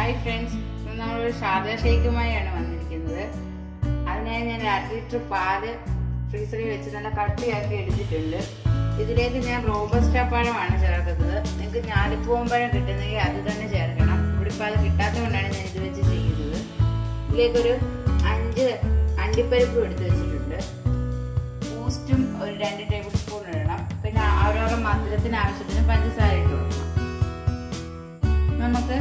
Hi friends, നമ്മളൊരു Sharjah ഷേക്കുമായാണ് വന്നിരിക്കുന്നത്. അതിനായി ഞാൻ 2 ലിറ്റർ പാല് ഫ്രീസറിൽ വെച്ച് നല്ല കട്ടിയാക്കി എടുത്തിട്ടുണ്ട്. ഇതിലേക്ക് ഞാൻ റോബസ്റ്റ പഴമാണ് ചേർക്കുന്നത്. നിങ്ങൾക്ക് ഞാലിപ്പൂവൻ കിട്ടുന്നെങ്കിൽ അത് തന്നെ ചേർക്കണം. ഇവിടെ ഇപ്പോൾ അത് കിട്ടാത്തതുകൊണ്ടാണ് ഞാൻ ഇത് വെച്ച് ചെയ്യുന്നത്. ഇതിലേക്കൊരു 5 അണ്ടിപ്പരിപ്പും എടുത്ത് വെച്ചിട്ടുണ്ട്. ബൂസ്റ്റും ഒരു 2 ടേബിൾ സ്പൂൺ ഇടണം. പിന്നെ ഓരോരോ മധുരത്തിന് ആവശ്യത്തിന് പഞ്ചസാര ഇട്ട് കൊടുക്കണം. നമുക്ക്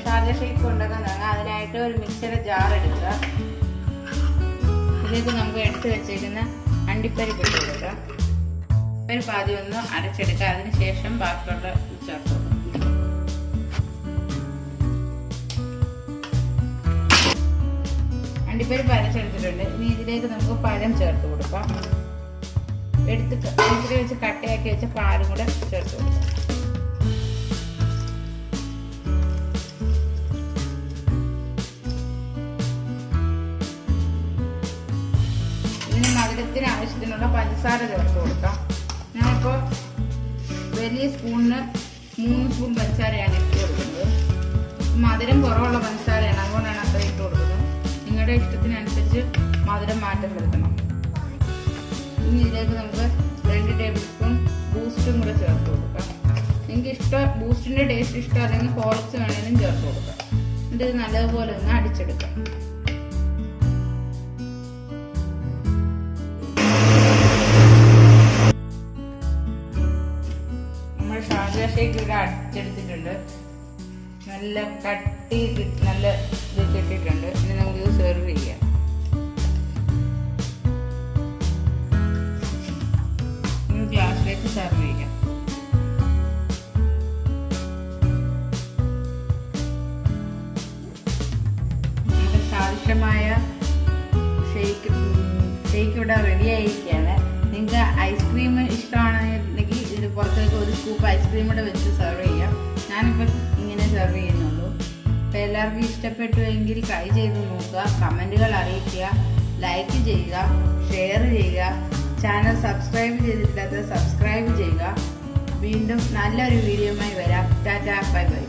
ഷാർജ ഷേക്ക് ഉണ്ടാക്കാൻ തുടങ്ങാം. അതിനായിട്ട് ഒരു മിക്സിയുടെ ജാർ എടുക്കുക. ഇതിലേക്ക് നമുക്ക് എടുത്ത് വെച്ചിരിക്കുന്ന അണ്ടിപ്പരിപ്പ് ഇട്ട് കൊടുക്കാം. പരിപ്പ് ആദ്യം ഒന്ന് അരച്ചെടുക്കുക. അതിനുശേഷം ബാക്കിയുള്ള ചേർത്ത് കൊടുക്കാം. അണ്ടിപ്പരിപ്പ് അരച്ചെടുത്തിട്ടുണ്ട്. ഇനി ഇതിലേക്ക് നമുക്ക് പഴം ചേർത്ത് കൊടുക്കാം. ഇതിൽ വെച്ച് കട്ടയാക്കി വെച്ച പാലും കൂടെ ചേർത്ത് കൊടുക്കാം. മധുരത്തിന് ആവശ്യത്തിനുള്ള പഞ്ചസാര ചേർത്ത് കൊടുക്കാം. ഞാനിപ്പോൾ വലിയ സ്പൂണിന് 3 സ്പൂൺ പഞ്ചസാരയാണ് ഇട്ട് കൊടുക്കുന്നത്. മധുരം കുറവുള്ള പഞ്ചസാരയാണ്, അതുകൊണ്ടാണ് അത്ര ഇട്ട് കൊടുക്കുന്നത്. നിങ്ങളുടെ ഇഷ്ടത്തിനനുസരിച്ച് മധുരം മാറ്റം വരുത്തണം. ഇനി ഇതിലേക്ക് നമുക്ക് 2 ടേബിൾ സ്പൂൺ ബൂസ്റ്റും കൂടെ ചേർത്ത് കൊടുക്കാം. നിങ്ങൾക്ക് ബൂസ്റ്റിൻ്റെ ടേസ്റ്റ് ഇഷ്ടം അല്ലെങ്കിൽ ഹോർലിക്സ് വേണമെങ്കിലും ചേർത്ത് കൊടുക്കാം. എന്നിട്ട് ഇത് നല്ലതുപോലെ ഒന്ന് അടിച്ചെടുക്കാം. ഷാർജ ഷേക്ക് ഇവിടെ അടിച്ചെടുത്തിട്ടുണ്ട്. നല്ല കട്ടി നല്ല ഇത് കിട്ടിയിട്ടുണ്ട്. ഇനി നമുക്ക് ഇത് സെർവ് ചെയ്യാം. ഗ്ലാസ്സിലേക്ക് സെർവ് ചെയ്യാം. നമുക്ക് സ്വാദിഷ്ടമായ ഷേക്ക് ഇവിടെ റെഡി ആയിരിക്കുകയാണ്. നിങ്ങൾക്ക് ഐസ്ക്രീം ഇഷ്ടമാണെന്നുണ്ടെങ്കിൽ ഇതിന് പുറത്തേക്ക് ഒരു സ്കൂപ്പ് ഐസ്ക്രീം കൂടെ വെച്ച് സെർവ് ചെയ്യാം. ഞാനിപ്പോൾ ഇങ്ങനെ സെർവ് ചെയ്യുന്നുള്ളൂ. അപ്പോൾ എല്ലാവർക്കും ഇഷ്ടപ്പെട്ടുവെങ്കിൽ ട്രൈ ചെയ്ത് നോക്കുക. കമൻറ്റുകൾ അറിയിക്കുക, ലൈക്ക് ചെയ്യുക, ഷെയർ ചെയ്യുക. ചാനൽ സബ്സ്ക്രൈബ് ചെയ്തിട്ടില്ലാത്തത് സബ്സ്ക്രൈബ് ചെയ്യുക. വീണ്ടും നല്ലൊരു വീഡിയോയുമായി വരാം. Tata, bye bye.